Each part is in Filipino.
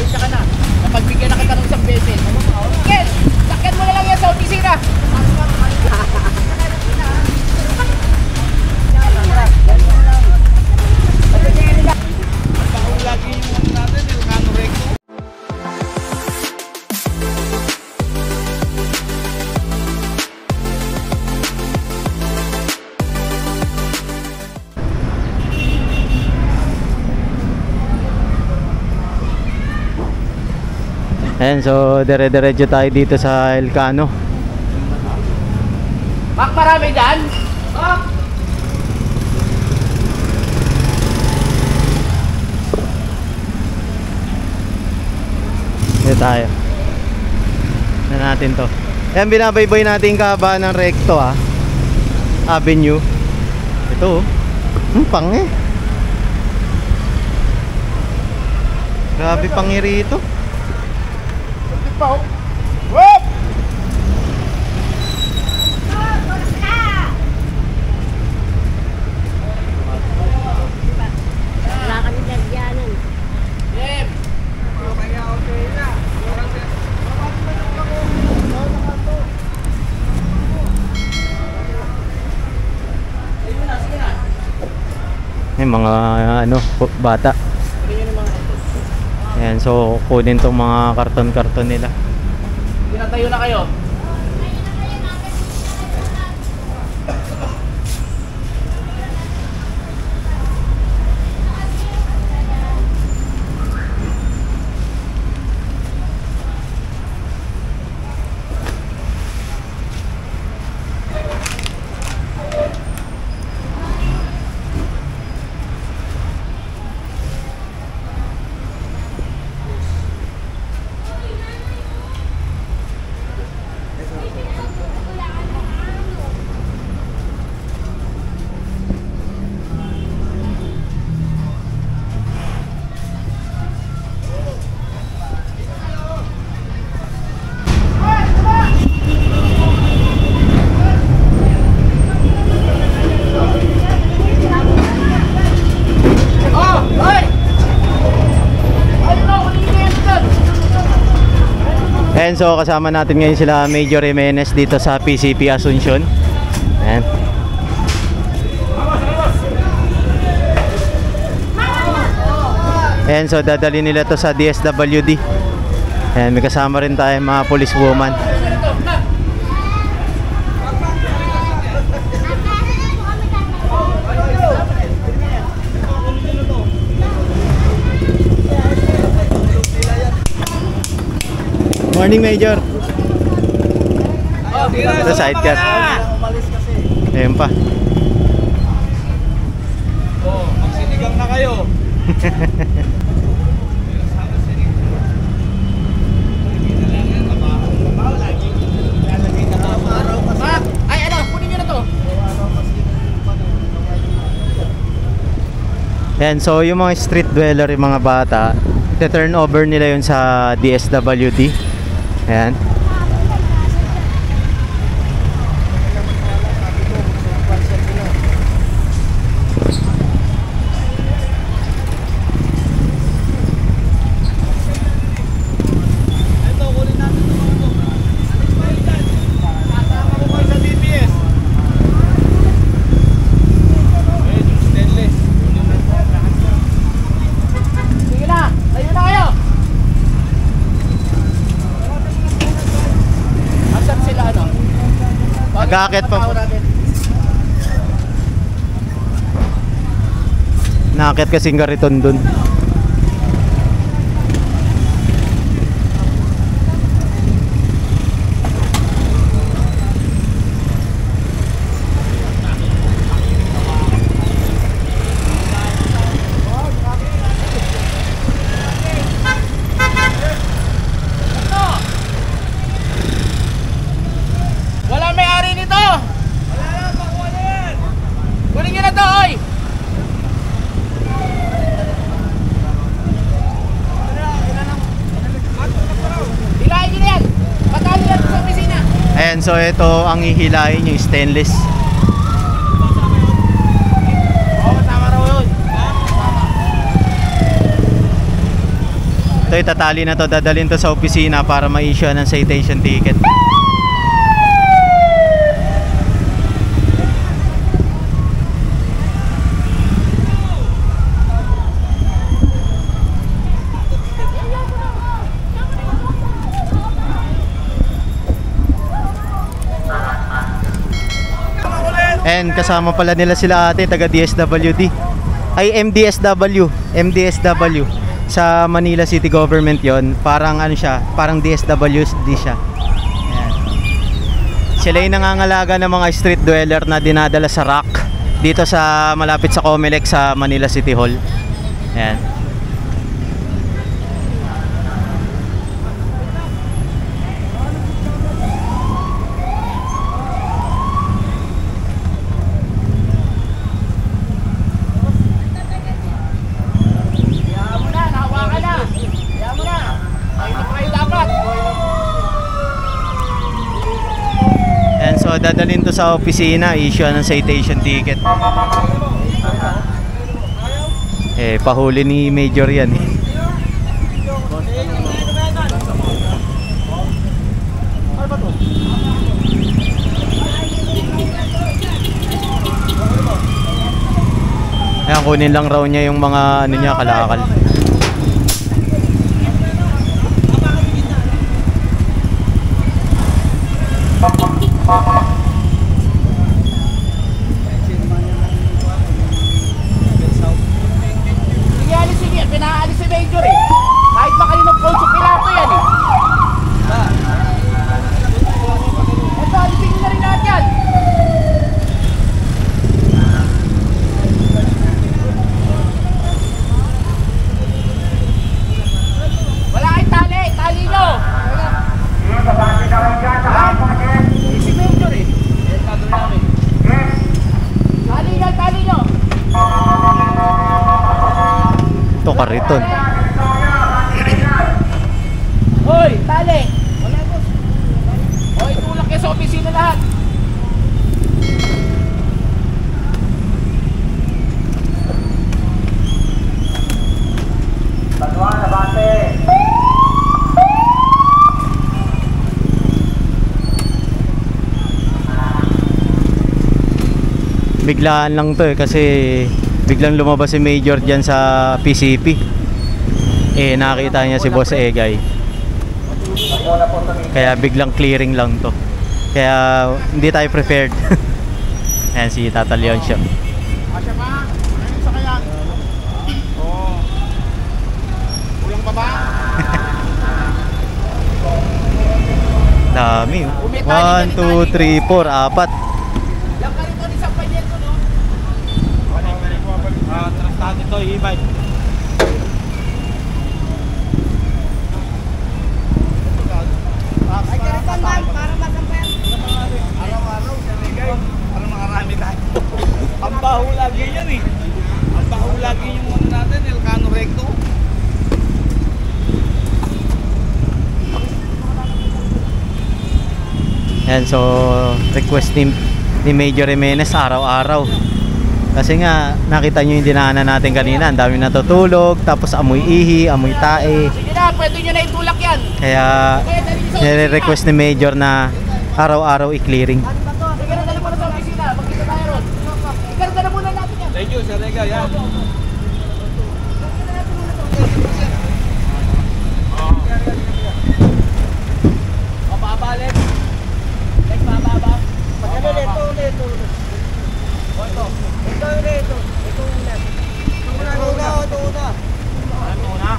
pasensya ka na. Napagbigyan na kita ng isang beses. Ken, sakyan mo na lang yan sa opisina. Lagi yung natin, yung Kano Recto. Ayan, so dire-diretso tayo dito sa Elcano. Mak, marami dyan? Mak! Dito tayo. Na natin to. Ayan, binabaybay natin kahabaan ng Recto Avenue. Ito pang grabe pangi rito. Whoop! Whoop! Wala kami nagyanan. Jim! May mga bata. Ayan, so kunin tong mga karton-karton nila. Pinatayo na kayo. And so kasama natin ngayon sila Major Jimenez dito sa PCP Asuncion. Ayan. And so dadali nila to sa DSWD. Ayan, may kasama rin tayo mga policewoman. Morning, Major. Sa sidecar. Ayun pa. Magsinigang na kayo. Ay, kunin nyo na to. Ayan, so yung mga street dweller, yung mga bata, i-turn over nila yun sa DSWD. Ayan. Nag-aakit pa. Naakit kasing kariton dun. Ayan, so ito ang hihilahin, yung stainless. Ito itatali na to, dadalhin to sa opisina para ma-issue ng citation ticket. And kasama pala nila sila ate, taga DSWD. Ay, MDSW. Sa Manila City Government yon. Parang ano siya, parang DSWD siya. Ayan. Sila yung nangangalaga ng mga street dweller na dinadala sa RAC dito sa malapit sa Comelec sa Manila City Hall. Ayan. So dadalhin to sa opisina, issue ng citation ticket. Pahuli ni Major yan eh. Ayan, kunin lang raw niya yung mga ano niya, kalakal. Sige, pinaalis si Major eh. Kahit pa kayo ng-coach yung pilato yan eh. Ito, alisin na rin natin yan. Wala kayong tali, tali nyo. Si Major eh. Tali nyo. Ito kariton. Hoy, tali. Wala boss. Hoy, tulak kayo sa opisina lahat. Tanwa na bate. Biglaan lang to eh, kasi biglang lumabas si Major dyan sa PCP. Nakita niya si Boss Egay. Kaya biglang clearing lang to. Kaya hindi tayo prepared. Ayan si Tata Leoncio. Asya pa? Ano sa kaya? Oo. Kulang pa ba? Dami oh. 1, 2, 3, 4, 4. Lang ka rin to, isang panyan ko no? Trastado ito, i-bike. Ay, kariton man, para masampayan. Araw-araw, sa ligay. Para makarami tayo. Ang baho lagi yan eh. Ang baho lagi yung ano natin, Elcano Recto. Yan, so request ni Major Jimenez araw-araw. Kasi nga nakita nyo yung dinaanan natin kanina, ang dami natutulog, tapos amoy ihi, amoy tae. Sige na, pwede nyo na itulak yan. Kaya nire-request ni Major na araw-araw i-clearing. Sige na, dali mo na sa opisina. Magkita tayo ron. Ikarga na muna natin yan. Thank you, Sir Rega. Yan. Mababalik. Next, mababa. Magkano neto. Ito neto. Ito una. Ito una.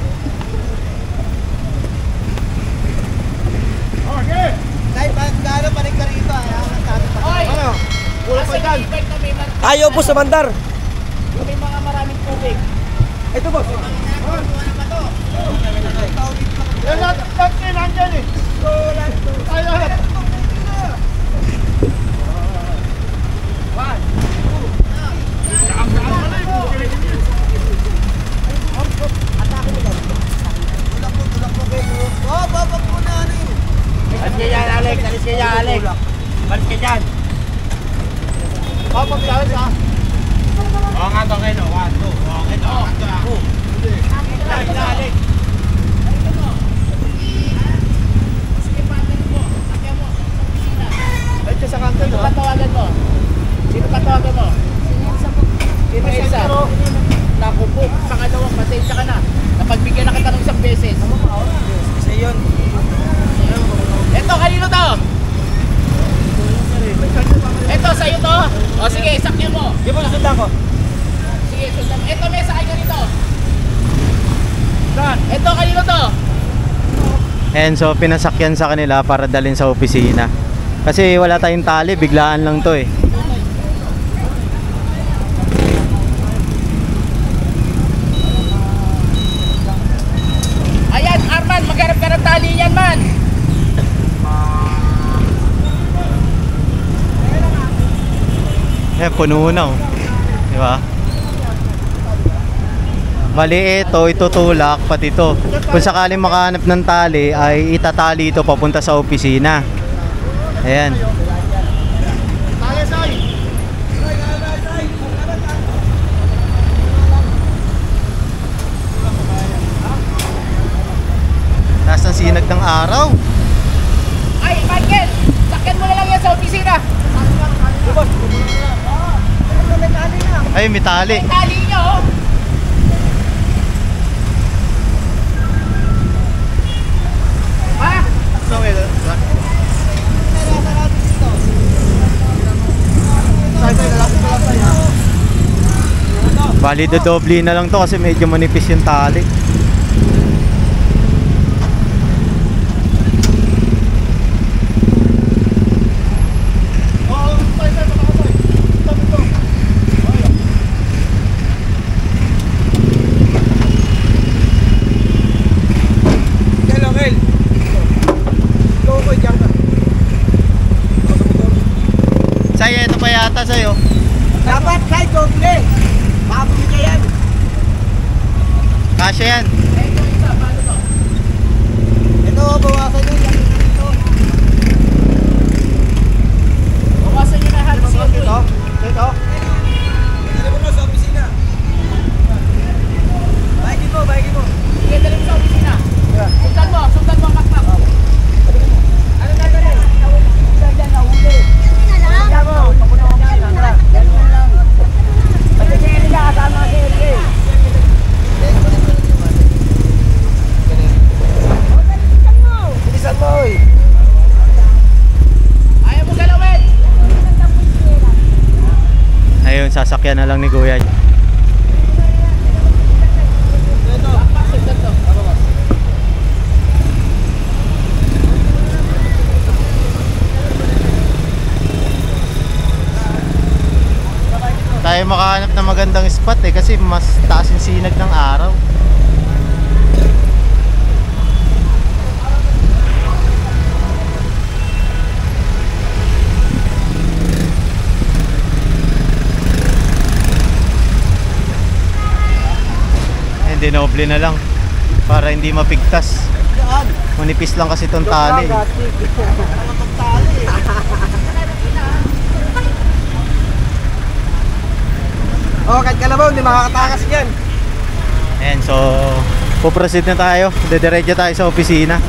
Okay. Kahit gano'n pa rin ka rito, Oy! Kulang pa dyan. Ayaw po sa mandar. May mga maraming tubig. Ito boss. Yan lahat nandyan eh. Ayaw. Alis ka dyan, Alex. Balik ka dyan. Pagkawis ha. Oo nga to, Keno. 1, 2. Okay to. Alex. O sige, sakyan mo. Di mo nasundan ko. Sige, sundan mo. Ito, may sakay ka nito. Saan? Ito, kanino to? And so pinasakyan sa kanila para dalhin sa opisina. Kasi wala tayong tali, biglaan lang to eh. Ayan, Arman, magharap ka ng tali yan, man. Puno na oh. Di ba? Bali ito, itutulak pati ito. Kung sakaling makahanap ng tali ay itatali ito papunta sa opisina. Ayan. Taas ng sinag ng araw. Ay, Michael, sakyan mo na lang yan sa opisina. Ay, may tali. May tali niya, oh. Ha? Bali, dodoble na lang to kasi medyo manipis yung tali. Sa'yo, ito pa yata sa'yo. Dapat kay doble. Mabuli ka yan. Kasya yan. Ito, isa, paano to? Ito, bawasan nyo. Ito. Bawasan nyo na halos yan, Ito. boy. Ito. Dali mo na sa opisina. Baigin mo, baigin mo. Sige, dali mo sa opisina. Sundan mo ang kakmak. Ano na dali? Sundan dyan, nahuli. Sundan mo. Papunta mo opisina. Tara, dali mo lang. Pati si Erika, kasama si Erika. Bilisan mo, oy. Ayaw mo galawin. Ayun, sasakyan na lang ni Kuya. Kakmak, sundan to. Tayo makahanap ng magandang spot eh kasi mas taas yung sinag ng araw. Dinoble na lang para hindi mapigtas. Manipis lang kasi itong tali. Oh, kahit kalabaw, hindi makakatakas yan. Ayan, so puproceed na tayo. Dediretso tayo sa opisina.